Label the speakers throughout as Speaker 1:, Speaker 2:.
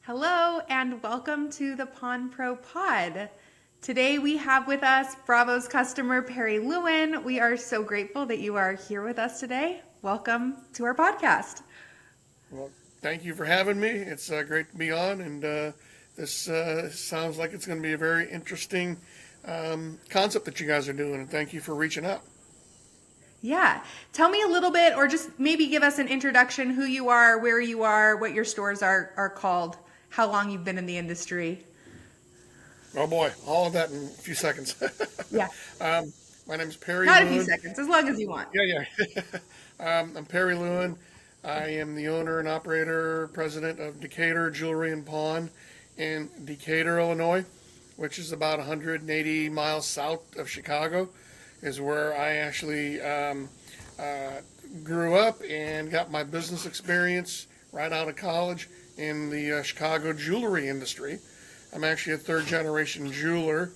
Speaker 1: Hello and welcome to the Pawn Pro Pod. Today we have with us Bravo's customer Perry Lewin. We are so grateful that you are here with us today. Welcome to our podcast.
Speaker 2: Well, thank you for having me. It's great to be on, and this sounds like it's going to be a very interesting concept that you guys are doing, and thank you for reaching out.
Speaker 1: Yeah. Tell me a little bit, or just maybe give us an introduction, who you are, where you are, what your stores are called, how long you've been in the industry.
Speaker 2: Oh boy, all of that in a few seconds.
Speaker 1: Yeah.
Speaker 2: My name's Perry
Speaker 1: Not
Speaker 2: Lewin.
Speaker 1: a few seconds, as long as you want.
Speaker 2: Yeah. I'm Perry Lewin. I am the owner and operator, president of Decatur Jewelry and Pawn in Decatur, Illinois, which is about 180 miles south of Chicago, is where I actually grew up and got my business experience right out of college in the Chicago jewelry industry. I'm actually a third generation jeweler.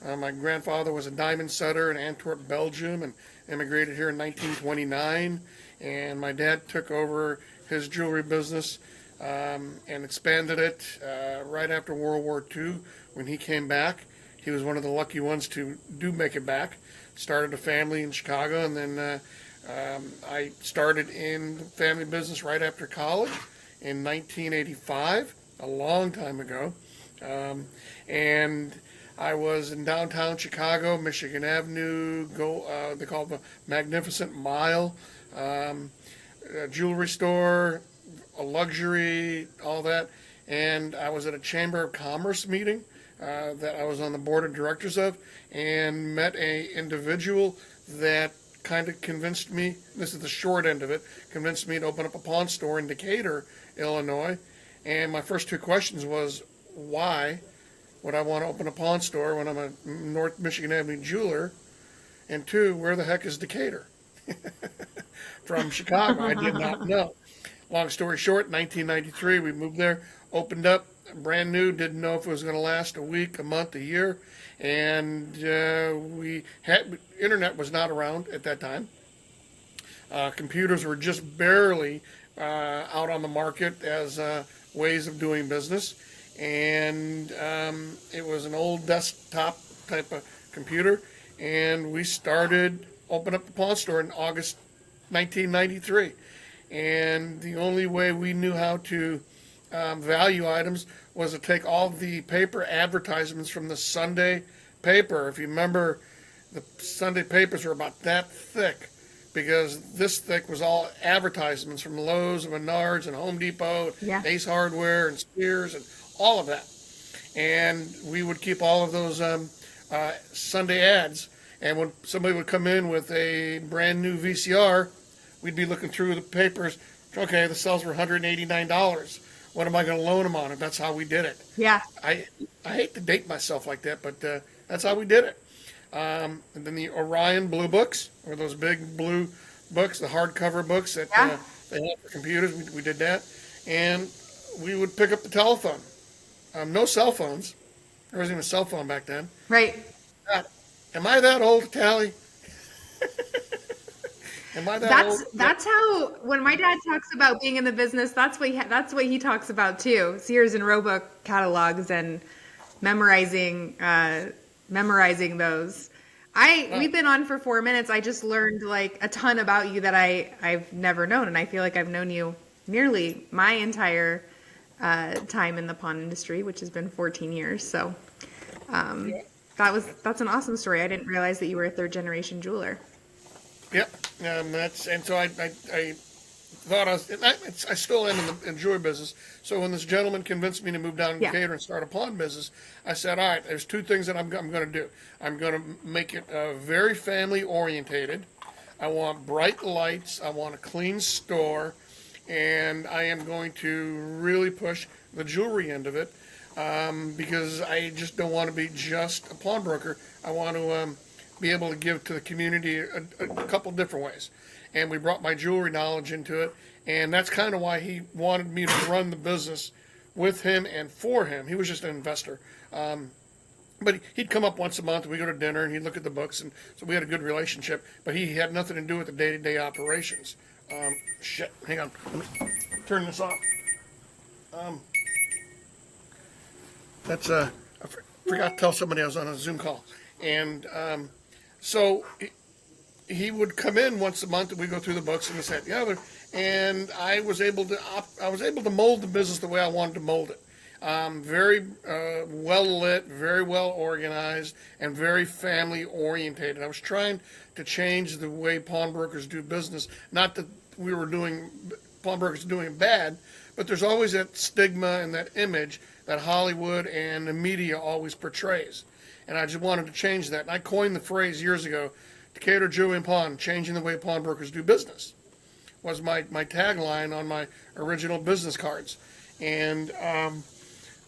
Speaker 2: My grandfather was a diamond setter in Antwerp, Belgium, and immigrated here in 1929. And my dad took over his jewelry business and expanded it right after World War II. When he came back, he was one of the lucky ones to do make it back. Started a family in Chicago, and then I started in the family business right after college in 1985, a long time ago. And I was in downtown Chicago, Michigan Avenue, they call it the Magnificent Mile, a jewelry store, a luxury, all that. And I was at a Chamber of Commerce meeting that I was on the board of directors of, and met a individual that kind of convinced me, this is the short end of it, convinced me to open up a pawn store in Decatur, Illinois. And my first two questions was, why would I want to open a pawn store when I'm a North Michigan Avenue jeweler? And two, where the heck is Decatur? From Chicago, I did not know. Long story short, 1993, we moved there, opened up, brand new, didn't know if it was going to last a week, a month, a year. And internet was not around at that time. Computers were just barely out on the market as ways of doing business. And it was an old desktop type of computer. And we started, opened up the pawn store in August 1993. And the only way we knew how to value items was to take all the paper advertisements from the Sunday paper. If you remember, the Sunday papers were about that thick, because this thick was all advertisements from Lowe's and Menards and Home Depot,
Speaker 1: Yeah.
Speaker 2: Ace Hardware and Spears and all of that. And we would keep all of those Sunday ads. And when somebody would come in with a brand new VCR, we'd be looking through the papers. Okay, the sales were $189. What am I going to loan them on? And that's how we did it.
Speaker 1: Yeah.
Speaker 2: I hate to date myself like that, but that's how we did it. And then the Orion Blue Books, or those big blue books, the hardcover books that they had for computers. We did that. And we would pick up the telephone. No cell phones. There wasn't even a cell phone back then.
Speaker 1: Right.
Speaker 2: God, am I that old, Tally? Am I that old?
Speaker 1: That's how, when my dad talks about being in the business, that's what he talks about too. Sears and Roebuck catalogs and memorizing those. We've been on for 4 minutes. I just learned like a ton about you that I've never known, and I feel like I've known you nearly my entire time in the pawn industry, which has been 14 years. So that's an awesome story. I didn't realize that you were a third generation jeweler.
Speaker 2: Yep, so I thought I still am in the jewelry business. So when this gentleman convinced me to move down to Decatur and start a pawn business, I said, all right, there's two things that I'm going to do. I'm going to make it very family orientated. I want bright lights. I want a clean store, and I am going to really push the jewelry end of it because I just don't want to be just a pawnbroker. I want to be able to give to the community a couple different ways. And we brought my jewelry knowledge into it, and that's kind of why he wanted me to run the business with him and for him. He was just an investor. But he'd come up once a month, and we'd go to dinner, and he'd look at the books, and so we had a good relationship, but he had nothing to do with the day-to-day operations. Hang on, let me turn this off. That's forgot to tell somebody I was on a Zoom call, and so he would come in once a month, and we go through the books and this, that, and the other. And I was able to mold the business the way I wanted to mold it. Very well lit, very well organized, and very family orientated. I was trying to change the way pawnbrokers do business. Not that we were doing pawnbrokers doing bad, but there's always that stigma and that image that Hollywood and the media always portrays. And I just wanted to change that. And I coined the phrase years ago, Decatur Jewelry and Pawn, changing the way pawnbrokers do business, was my tagline on my original business cards. And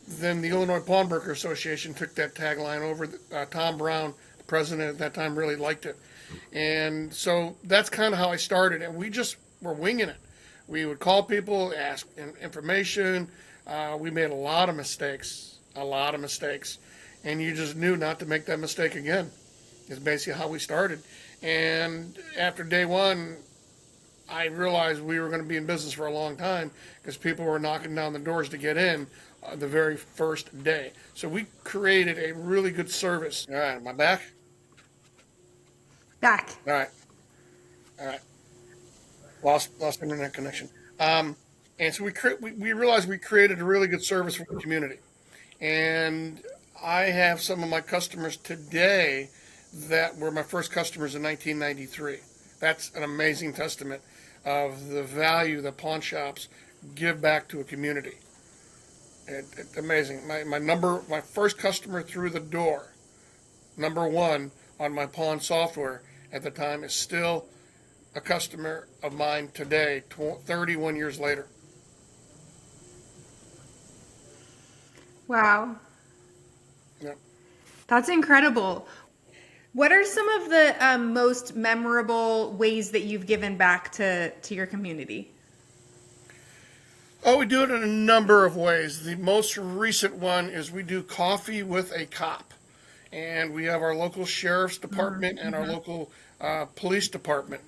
Speaker 2: then the Illinois Pawnbroker Association took that tagline over. Tom Brown, the president at that time, really liked it. And so that's kind of how I started. And we just were winging it. We would call people, ask information. We made a lot of mistakes. And you just knew not to make that mistake again. Is basically how we started. And after day one, I realized we were going to be in business for a long time because people were knocking down the doors to get in the very first day. So we created a really good service. All right, am I back?
Speaker 1: Back.
Speaker 2: All right. Lost internet connection. And so we realized we created a really good service for the community. And I have some of my customers today that were my first customers in 1993. That's an amazing testament of the value that pawn shops give back to a community. It's amazing. My first customer through the door, number one on my pawn software at the time, is still a customer of mine today, 31 years later.
Speaker 1: Wow.
Speaker 2: Yeah.
Speaker 1: That's incredible. What are some of the most memorable ways that you've given back to your community?
Speaker 2: Oh, we do it in a number of ways. The most recent one is we do coffee with a cop. And we have our local sheriff's department and our local police department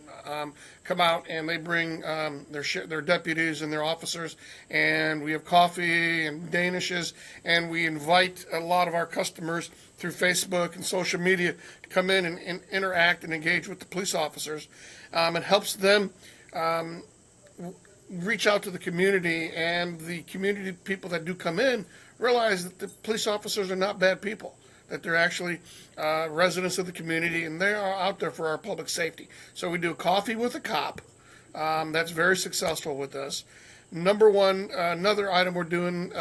Speaker 2: come out, and they bring their deputies and their officers, and we have coffee and danishes, and we invite a lot of our customers through Facebook and social media to come in and interact and engage with the police officers. It helps them reach out to the community, and the community people that do come in realize that the police officers are not bad people, that they're actually residents of the community, and they are out there for our public safety. So we do coffee with a cop. That's very successful with us. Number one, another item we're doing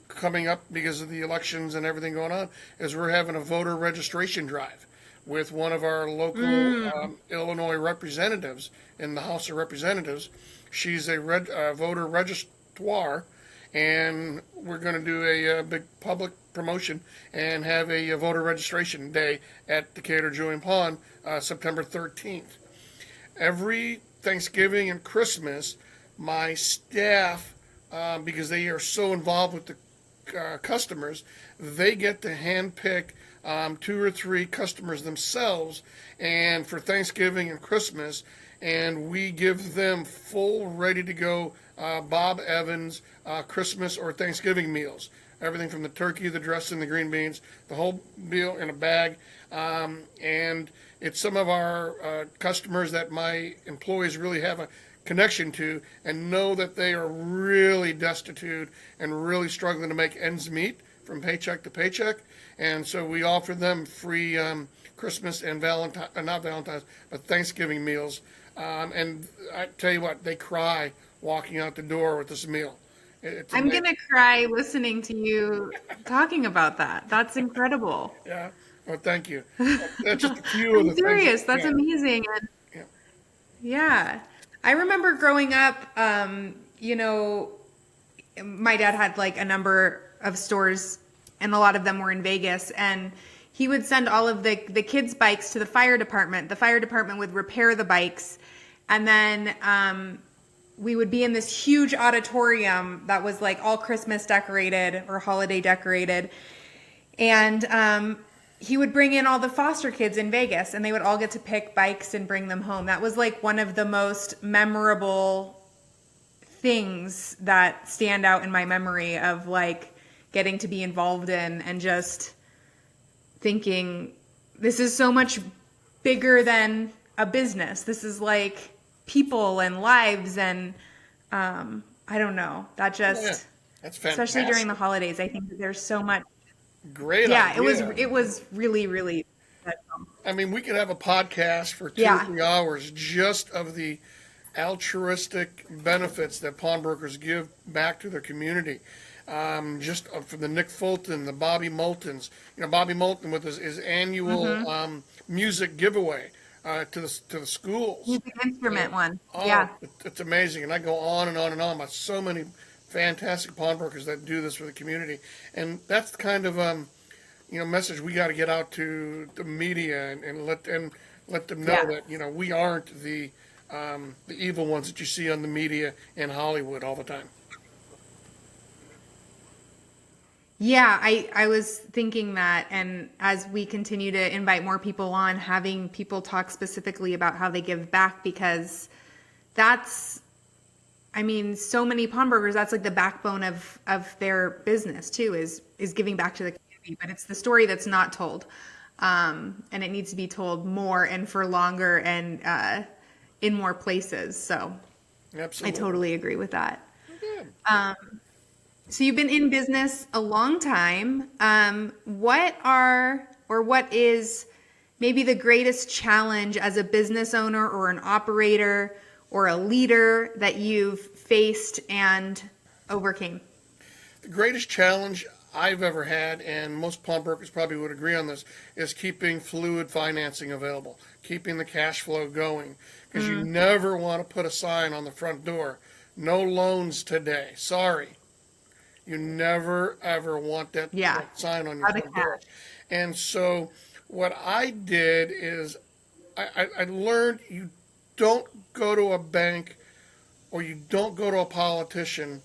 Speaker 2: coming up because of the elections and everything going on is we're having a voter registration drive with one of our local Illinois representatives in the House of Representatives. She's a voter registrar, and we're going to do a big public promotion and have a voter registration day at Decatur Jewelry and Pawn September 13th. Every Thanksgiving and Christmas, my staff, because they are so involved with the customers, they get to handpick 2 or 3 customers themselves, and for Thanksgiving and Christmas, and we give them full, ready-to-go Bob Evans Christmas or Thanksgiving meals. Everything from the turkey, the dressing, the green beans, the whole meal in a bag. And it's some of our customers that my employees really have a connection to and know that they are really destitute and really struggling to make ends meet from paycheck to paycheck. And so we offer them free Christmas and not Valentine's, but Thanksgiving meals. And I tell you what, they cry walking out the door with this meal.
Speaker 1: I'm going to cry listening to you talking about that. That's incredible.
Speaker 2: Yeah. Well, thank you. That's just a few of the
Speaker 1: I'm serious.
Speaker 2: things.
Speaker 1: That's amazing. And yeah. I remember growing up, my dad had like a number of stores, and a lot of them were in Vegas, and he would send all of the kids' bikes to the fire department. The fire department would repair the bikes, and then we would be in this huge auditorium that was like all Christmas decorated or holiday decorated. And he would bring in all the foster kids in Vegas, and they would all get to pick bikes and bring them home. That was like one of the most memorable things that stand out in my memory of like getting to be involved in, and just thinking this is so much bigger than a business. This is like people and lives, and I don't know. That just,
Speaker 2: Yeah, that's fantastic.
Speaker 1: especially during the holidays, I think that there's so much.
Speaker 2: Great
Speaker 1: Yeah,
Speaker 2: idea.
Speaker 1: it was really, really.
Speaker 2: I mean, we could have a podcast for 2 or
Speaker 1: Yeah.
Speaker 2: 3 hours just of the altruistic benefits that pawnbrokers give back to their community. Just from the Nick Fulton, the Bobby Moultons. Bobby Moulton with his annual music giveaway to the schools.
Speaker 1: Music instrument one.
Speaker 2: Oh,
Speaker 1: Yeah.
Speaker 2: it's amazing. And I go on and on and on about so many fantastic pawnbrokers that do this for the community. And that's the kind of message we got to get out to the media and let them know that we aren't the evil ones that you see on the media in Hollywood all the time.
Speaker 1: Yeah, I was thinking that, and as we continue to invite more people on, having people talk specifically about how they give back, because that's, I mean, so many pawnbrokers, that's like the backbone of their business too, is giving back to the community. But it's the story that's not told, and it needs to be told more and for longer and in more places. So
Speaker 2: Absolutely.
Speaker 1: I totally agree with that.
Speaker 2: Okay.
Speaker 1: So you've been in business a long time. What is maybe the greatest challenge as a business owner or an operator or a leader that you've faced and overcame?
Speaker 2: The greatest challenge I've ever had, and most pawnbrokers probably would agree on this, is keeping fluid financing available, keeping the cash flow going. Because you never want to put a sign on the front door, no loans today, sorry. You never, ever want that sign on your front door. And so what I did is I learned you don't go to a bank or you don't go to a politician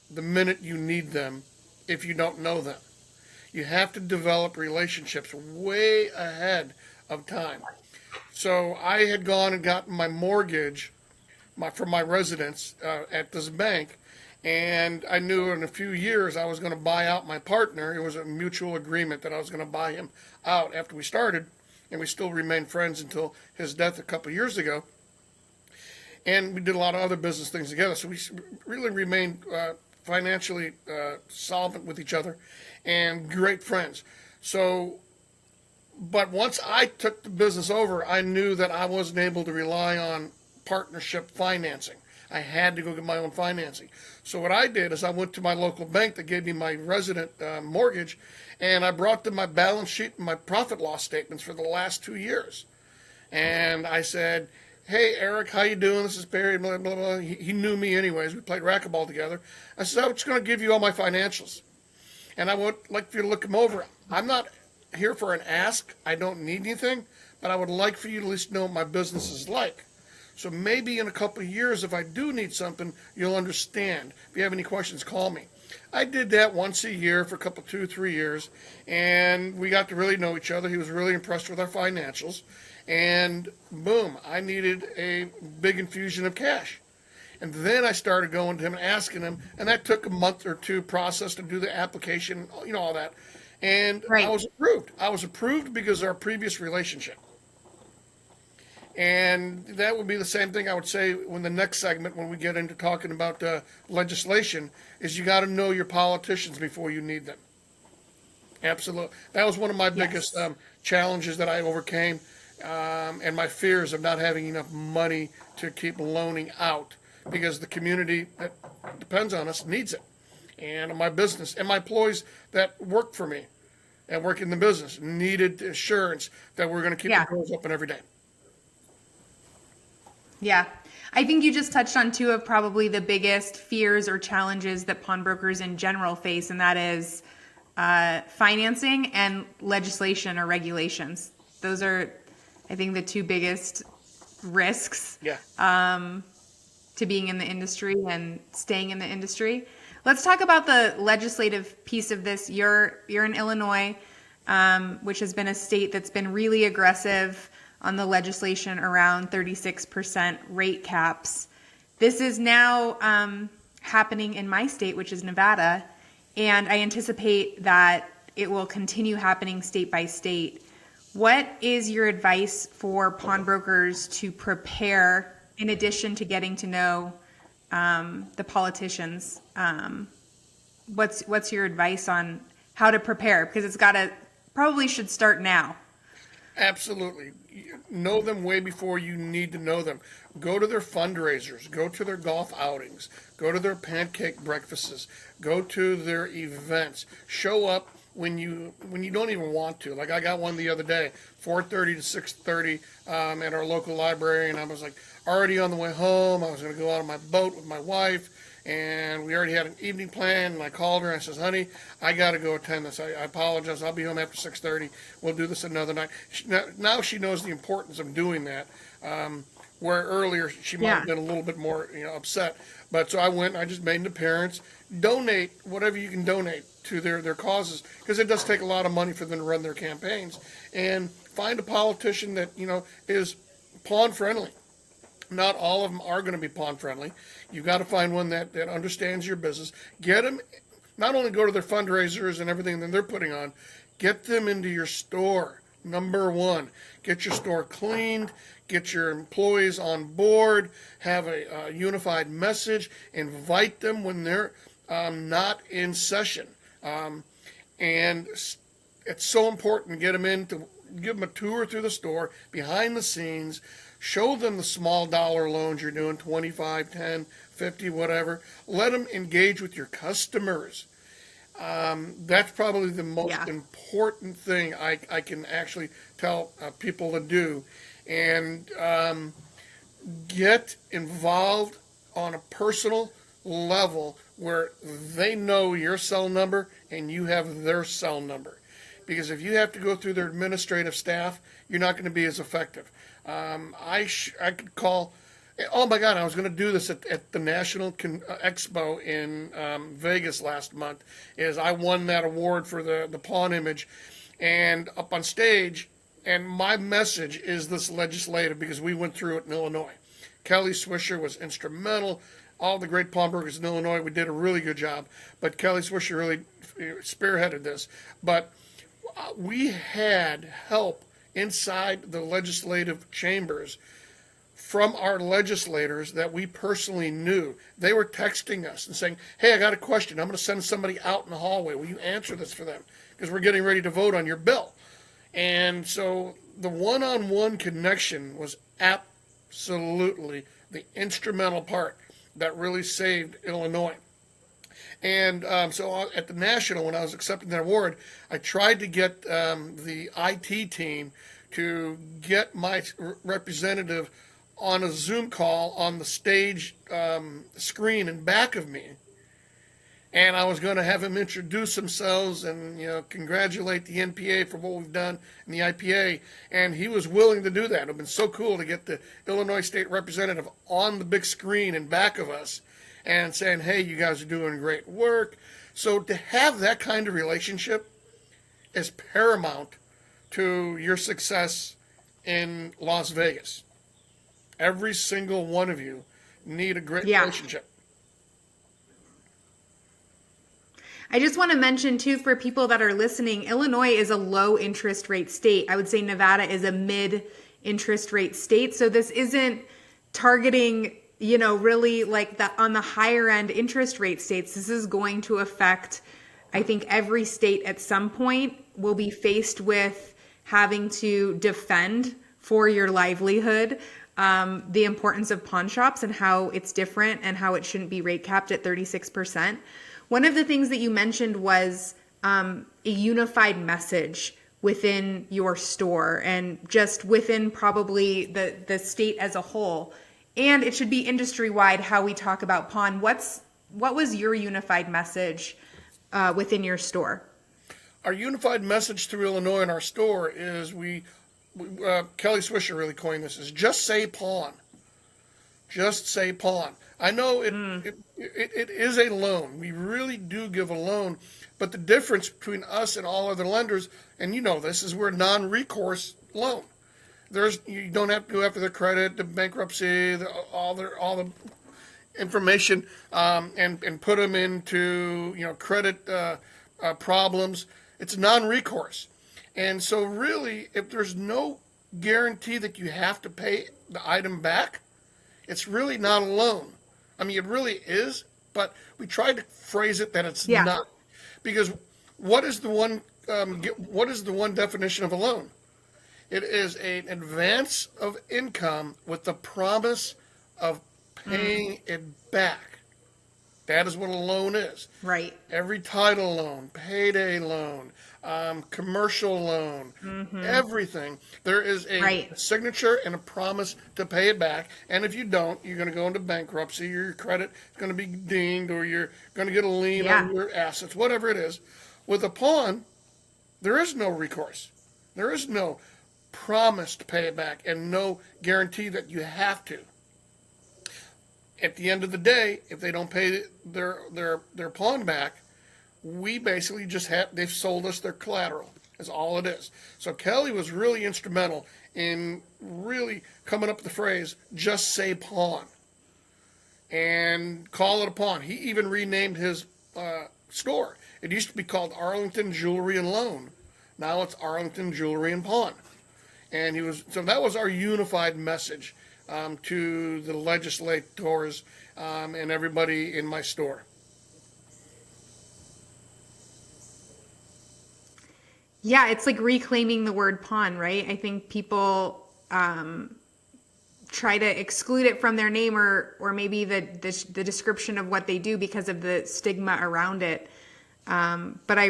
Speaker 2: the minute you need them if you don't know them. You have to develop relationships way ahead of time. So I had gone and gotten my mortgage from my residence at this bank. And I knew in a few years I was going to buy out my partner. It was a mutual agreement that I was going to buy him out after we started. And we still remained friends until his death a couple of years ago. And we did a lot of other business things together. So we really remained financially solvent with each other and great friends. So, but once I took the business over, I knew that I wasn't able to rely on partnership financing. I had to go get my own financing. So what I did is I went to my local bank that gave me my resident mortgage, and I brought them my balance sheet and my profit loss statements for the last 2 years. And I said, hey, Eric, how you doing? This is Perry, blah, blah, blah. He knew me anyways. We played racquetball together. I said, I'm just going to give you all my financials. And I would like for you to look them over. I'm not here for an ask. I don't need anything, but I would like for you to at least know what my business is like. So maybe in a couple of years, if I do need something, you'll understand. If you have any questions, call me. I did that once a year for 2, 3 years, and we got to really know each other. He was really impressed with our financials. And boom, I needed a big infusion of cash. And then I started going to him and asking him, and that took a month or two process to do the application, all that. And I was approved. I was approved because of our previous relationship. And that would be the same thing I would say when the next segment, when we get into talking about legislation, is you got to know your politicians before you need them. Absolutely. That was one of my biggest challenges that I overcame, and my fears of not having enough money to keep loaning out, because the community that depends on us needs it. And my business and my employees that work for me and work in the business needed assurance that we're going to keep the doors open every day.
Speaker 1: Yeah. I think you just touched on two of probably the biggest fears or challenges that pawnbrokers in general face, and that is financing and legislation or regulations. Those are, I think, the two biggest risks to being in the industry and staying in the industry. Let's talk about the legislative piece of this. You're in Illinois, which has been a state that's been really aggressive on the legislation around 36% rate caps. This is now happening in my state, which is Nevada, and I anticipate that it will continue happening state by state. What is your advice for pawnbrokers to prepare in addition to getting to know the politicians? What's your advice on how to prepare? Because probably should start now.
Speaker 2: Absolutely. Know them way before you need to know them. Go to their fundraisers, go to their golf outings, go to their pancake breakfasts, go to their events. Show up when you don't even want to. Like I got one the other day, 4:30 to 6:30 at our local library, and I was like already on the way home. I was going to go out on my boat with my wife, and we already had an evening plan. And I called her and I says, "Honey, I got to go attend this. I apologize. I'll be home after 6:30. We'll do this another night." Now she knows the importance of doing that. Where earlier she might have been a little bit more, upset. But so I went. I just made an appearance. Donate whatever you can donate to their causes, because it does take a lot of money for them to run their campaigns. And find a politician that is pawn friendly. Not all of them are going to be pawn friendly. You've got to find one that understands your business. Get them, not only go to their fundraisers and everything that they're putting on, get them into your store. Number one, get your store cleaned, get your employees on board, have a unified message, invite them when they're not in session. And it's so important to get them in, to give them a tour through the store, behind the scenes, show them the small dollar loans you're doing, 25, 10, 50, whatever. Let them engage with your customers. That's probably the most important thing I can actually tell people to do. And get involved on a personal level where they know your cell number and you have their cell number. Because if you have to go through their administrative staff, you're not going to be as effective. I could call. Oh my God! I was going to do this at the National Expo in Vegas last month. I won that award for the pawn image, and up on stage. And my message is this legislative, because we went through it in Illinois. Kelly Swisher was instrumental. All the great pawnbrokers in Illinois, we did a really good job. But Kelly Swisher really spearheaded this. But we had help inside the legislative chambers from our legislators that we personally knew. They were texting us and saying, "Hey, I got a question. I'm going to send somebody out in the hallway. Will you answer this for them? Because we're getting ready to vote on your bill." And so the one-on-one connection was absolutely the instrumental part that really saved Illinois. And so at the National, when I was accepting that award, I tried to get the IT team to get my representative on a Zoom call on the stage screen in back of me. And I was going to have him introduce themselves and congratulate the NPA for what we've done in the IPA. And he was willing to do that. It would have been so cool to get the Illinois State Representative on the big screen in back of us and saying, "Hey, you guys are doing great work." So to have that kind of relationship is paramount to your success in Las Vegas. Every single one of you need a great relationship.
Speaker 1: I just want to mention, too, for people that are listening, Illinois is a low interest rate state. I would say Nevada is a mid interest rate state. So this isn't targeting, really like on the higher end interest rate states. This is going to affect, I think, every state at some point will be faced with having to defend for your livelihood the importance of pawn shops and how it's different and how it shouldn't be rate capped at 36%. One of the things that you mentioned was a unified message within your store and just within probably the state as a whole. And it should be industry-wide how we talk about pawn. What was your unified message within your store?
Speaker 2: Our unified message through Illinois in our store is Kelly Swisher really coined this, is just say pawn. Just say pawn. I know it is a loan. We really do give a loan. But the difference between us and all other lenders, and this, is we're a non-recourse loan. You don't have to go after their credit, the bankruptcy, all the information and put them into credit problems. It's non-recourse, and so really, if there's no guarantee that you have to pay the item back, it's really not a loan. I mean, it really is, but we tried to phrase it that it's
Speaker 1: Yeah.
Speaker 2: not, because what is the one definition of a loan? It is an advance of income with the promise of paying it back. That is what a loan is.
Speaker 1: Right.
Speaker 2: Every title loan, payday loan, commercial loan, everything. There is a
Speaker 1: Right.
Speaker 2: signature and a promise to pay it back. And if you don't, you're going to go into bankruptcy, or your credit is going to be dinged, or you're going to get a lien on your assets, whatever it is. With a pawn, there is no recourse. There is no promise to pay it back and no guarantee that you have to. At the end of the day, if they don't pay their pawn back, we basically just they've sold us their collateral. That's all it is. So Kelly was really instrumental in really coming up with the phrase, just say pawn, and call it a pawn. He even renamed his store. It used to be called Arlington Jewelry and Loan. Now it's Arlington Jewelry and Pawn. And so that was our unified message to the legislators and everybody in my store.
Speaker 1: Yeah, it's like reclaiming the word pawn, right? I think people try to exclude it from their name or maybe the description of what they do because of the stigma around it. But I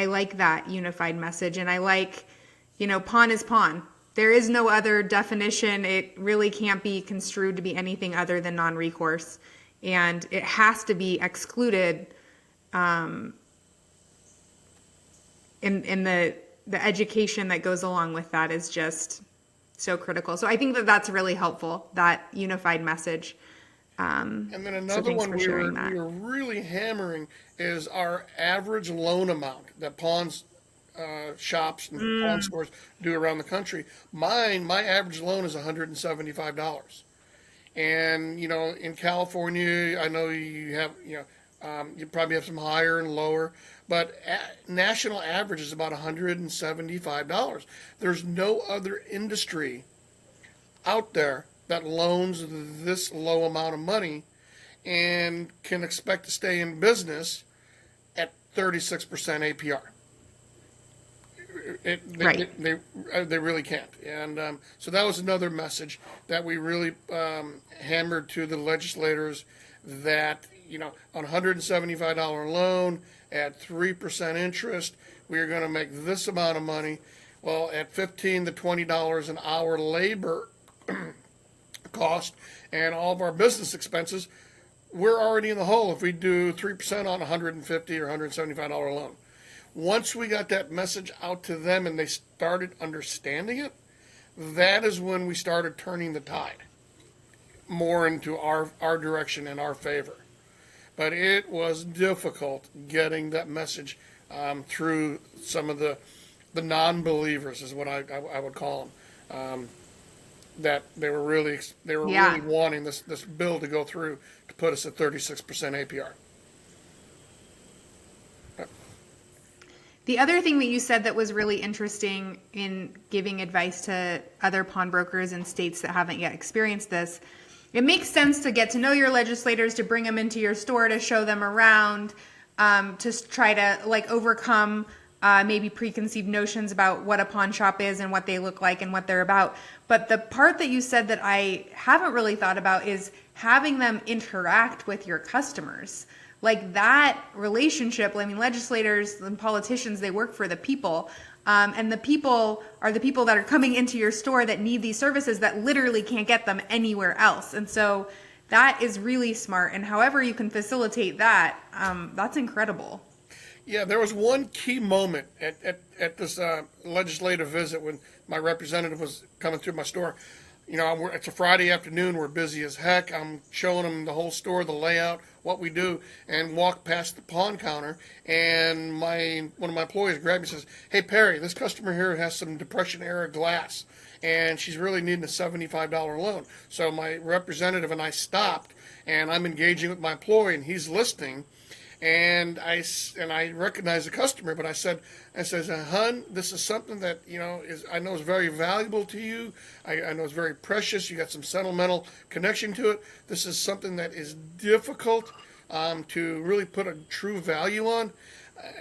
Speaker 1: like that unified message, and I like, pawn is pawn. There is no other definition. It really can't be construed to be anything other than non-recourse, and it has to be excluded in the education that goes along with that is just so critical. So I think that that's really helpful, that unified message.
Speaker 2: And then another one we were really hammering is our average loan amount that pawns shops and pawn stores do around the country. My average loan is $175. And, in California, I know you have, you probably have some higher and lower, but national average is about $175. There's no other industry out there that loans this low amount of money and can expect to stay in business at 36% APR. They really can't. And so that was another message that we really hammered to the legislators, that on $175 loan at 3% interest, we are going to make this amount of money. Well, at $15 to $20 an hour labor cost and all of our business expenses, we're already in the hole if we do 3% on $150 or $175 loan. Once we got that message out to them and they started understanding it, that is when we started turning the tide more into our direction and our favor. But it was difficult getting that message through some of the non-believers, is what I would call them. That they were really wanting this bill to go through to put us at 36% APR.
Speaker 1: The other thing that you said that was really interesting in giving advice to other pawnbrokers in states that haven't yet experienced this, it makes sense to get to know your legislators, to bring them into your store, to show them around, to try to overcome maybe preconceived notions about what a pawn shop is and what they look like and what they're about. But the part that you said that I haven't really thought about is having them interact with your customers. Like that relationship, I mean, legislators and politicians, they work for the people. And the people are the people that are coming into your store that need these services that literally can't get them anywhere else. And so that is really smart. And however you can facilitate that, that's incredible.
Speaker 2: Yeah, there was one key moment at this legislative visit when my representative was coming through my store. It's a Friday afternoon. We're busy as heck. I'm showing them the whole store, the layout, what we do, and walk past the pawn counter. And one of my employees grabbed me and says, "Hey, Perry, this customer here has some Depression-era glass, and she's really needing a $75 loan. So my representative and I stopped, and I'm engaging with my employee, and he's listening. And I recognize the customer, but I says, "Hun, this is something that I know is very valuable to you. I know it's very precious. You got some sentimental connection to it. This is something that is difficult to really put a true value on,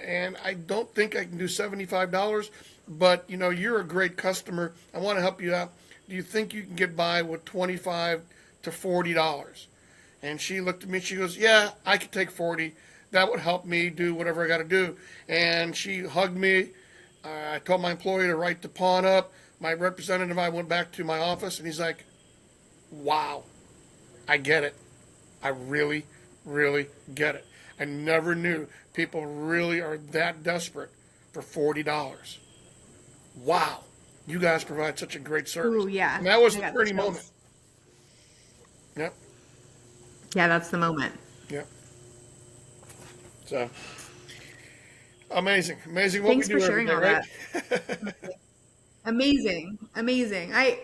Speaker 2: and I don't think I can do $75. But you're a great customer. I want to help you out. Do you think you can get by with $25 to $40?" And she looked at me. She goes, "Yeah, I could take 40. That would help me do whatever I got to do." And she hugged me. I told my employee to write the pawn up. My representative and I went back to my office, and he's like, "Wow, I get it. I really, really get it. I never knew people really are that desperate for $40. Wow, you guys provide such a great service."
Speaker 1: Ooh, yeah.
Speaker 2: And that was
Speaker 1: I
Speaker 2: the
Speaker 1: got
Speaker 2: turning
Speaker 1: chills.
Speaker 2: moment. Yep,
Speaker 1: Yeah, that's the moment.
Speaker 2: yep. So amazing what
Speaker 1: Thanks
Speaker 2: we do
Speaker 1: for
Speaker 2: every
Speaker 1: sharing
Speaker 2: day,
Speaker 1: all
Speaker 2: right?
Speaker 1: that. Amazing, amazing. I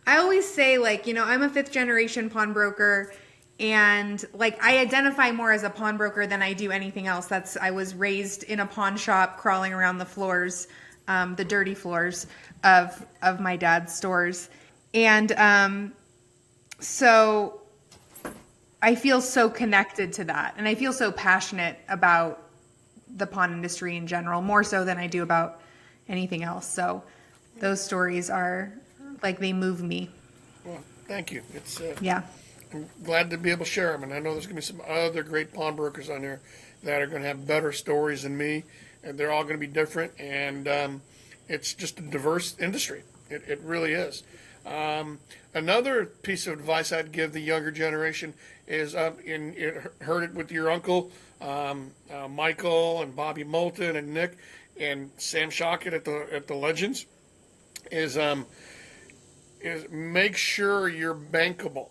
Speaker 1: always say, like, I'm a fifth generation pawnbroker, and like I identify more as a pawnbroker than I do anything else. I was raised in a pawn shop, crawling around the floors, the dirty floors of my dad's stores, and so I feel so connected to that, and I feel so passionate about the pawn industry in general, more so than I do about anything else. So those stories are like, they move me.
Speaker 2: Well, thank you. It's
Speaker 1: Yeah.
Speaker 2: I'm glad to be able to share them, and I know there's going to be some other great pawnbrokers on there that are going to have better stories than me, and they're all going to be different, and it's just a diverse industry. It really is. Another piece of advice I'd give the younger generation is, heard it with your uncle, Michael and Bobby Moulton and Nick and Sam Shockett at the Legends, is make sure you're bankable.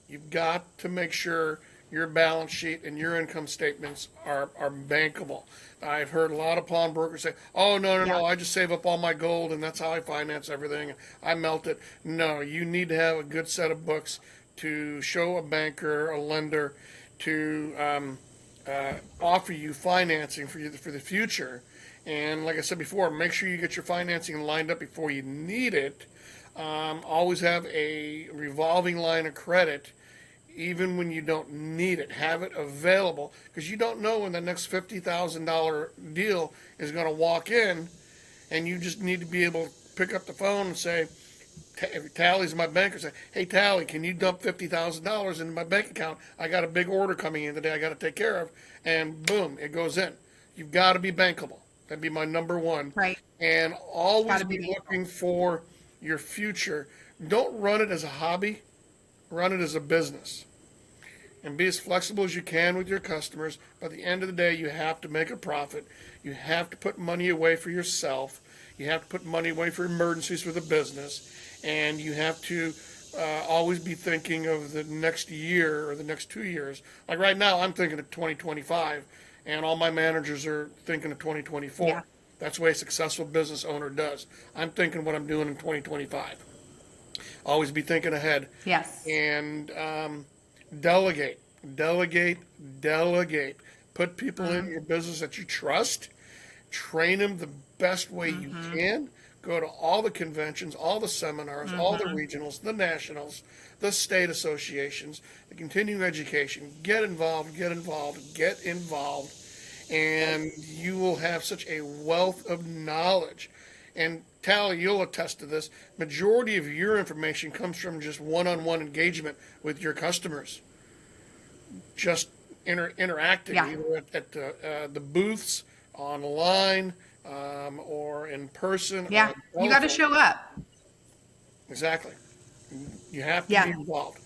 Speaker 2: You've got to make sure your balance sheet and your income statements are bankable. I've heard a lot of pawnbrokers say, "Oh, no, I just save up all my gold and that's how I finance everything. I melt it." No, you need to have a good set of books to show a banker, a lender, to offer you financing for the future. And like I said before, make sure you get your financing lined up before you need it. Always have a revolving line of credit, even when you don't need it. Have it available, because you don't know when the next $50,000 deal is going to walk in, and you just need to be able to pick up the phone and say, if Tally's my banker, say, "Hey, Tally, can you dump $50,000 into my bank account? I got a big order coming in today I got to take care of." And boom, it goes in. You've got to be bankable. That'd be my number one.
Speaker 1: Right.
Speaker 2: And always
Speaker 1: Gotta
Speaker 2: be
Speaker 1: be bankable.
Speaker 2: looking for your future. Don't run it as a hobby. Run it as a business. And be as flexible as you can with your customers. By the end of the day, you have to make a profit. You have to put money away for yourself. You have to put money away for emergencies for the business. And you have to always be thinking of the next year or the next 2 years. Like right now, I'm thinking of 2025, and all my managers are thinking of 2024.
Speaker 1: Yeah.
Speaker 2: That's the way a successful business owner does. I'm thinking what I'm doing in 2025. Always be thinking ahead.
Speaker 1: Yes.
Speaker 2: And delegate. Put people in your business that you trust. Train them the best way you can. Go to all the conventions, all the seminars, all the regionals, the nationals, the state associations, the continuing education. Get involved. And you will have such a wealth of knowledge. And Tally, you'll attest to this. Majority of your information comes from just one-on-one engagement with your customers. Just interacting,
Speaker 1: Yeah.
Speaker 2: either at the booths, online, or in person.
Speaker 1: Yeah.
Speaker 2: Or
Speaker 1: You got to
Speaker 2: telephone.
Speaker 1: show up.
Speaker 2: Exactly. You have to
Speaker 1: Yeah.
Speaker 2: be involved.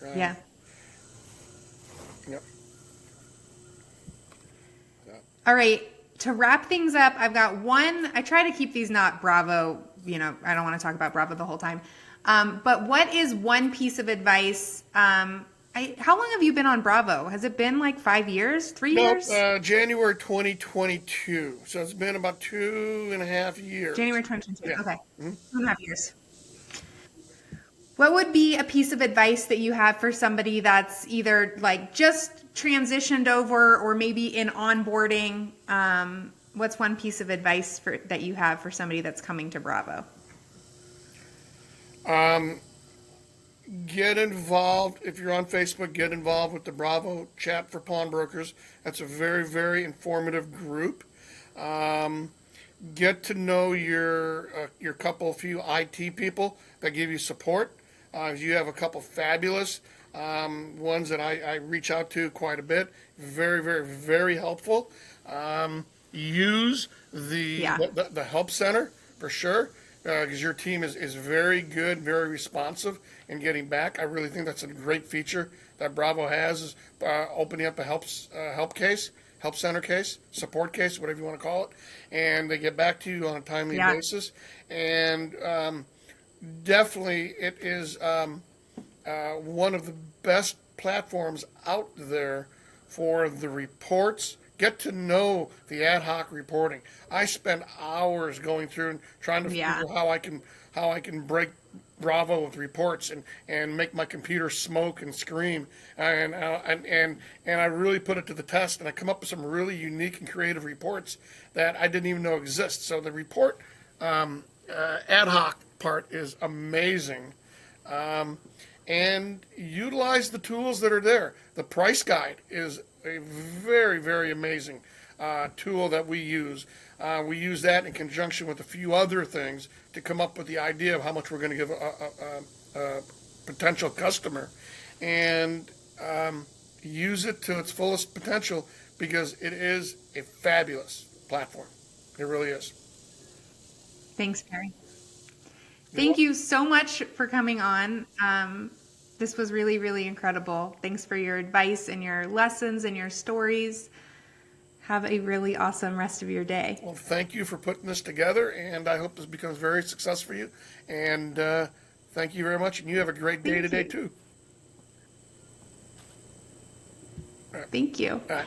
Speaker 1: Yeah.
Speaker 2: Yep.
Speaker 1: All right. To wrap things up, I've got one. I try to keep these not Bravo. I don't want to talk about Bravo the whole time. But what is one piece of advice? How long have you been on Bravo? Has it been like 5 years, 3 years?
Speaker 2: January 2022. So it's been about 2.5 years.
Speaker 1: January 2022.
Speaker 2: Yeah.
Speaker 1: Okay. 2.5 years. What would be a piece of advice that you have for somebody that's either like just transitioned over or maybe in onboarding? What's one piece of advice that you have for somebody that's coming to Bravo?
Speaker 2: Get involved. If you're on Facebook, get involved with the Bravo Chat for Pawnbrokers. That's a very, very informative group. Get to know your few IT people that give you support. You have a couple fabulous ones that I reach out to quite a bit. Very, very, very helpful. Use the help center for sure, because your team is very good, very responsive in getting back. I really think that's a great feature that Bravo has, is opening up a help center case, support case, whatever you want to call it, and they get back to you on a timely basis. And definitely, it is one of the best platforms out there for the reports. Get to know the ad hoc reporting. I spend hours going through and trying to figure out how I can break Bravo with reports and make my computer smoke and scream, and I really put it to the test, and I come up with some really unique and creative reports that I didn't even know exist. So the report ad hoc part is amazing. And utilize the tools that are there. The price guide is a very, very amazing tool that we use. We use that in conjunction with a few other things to come up with the idea of how much we're going to give a potential customer, and use it to its fullest potential, because it is a fabulous platform. It really is.
Speaker 1: Thanks, Perry. Thank you so much for coming on. This was really, really incredible. Thanks for your advice and your lessons and your stories. Have a really awesome rest of your day.
Speaker 2: Well, thank you for putting this together, and I hope this becomes very successful for you. And thank you very much, and you have a great day today, too.
Speaker 1: Thank you.
Speaker 2: All right.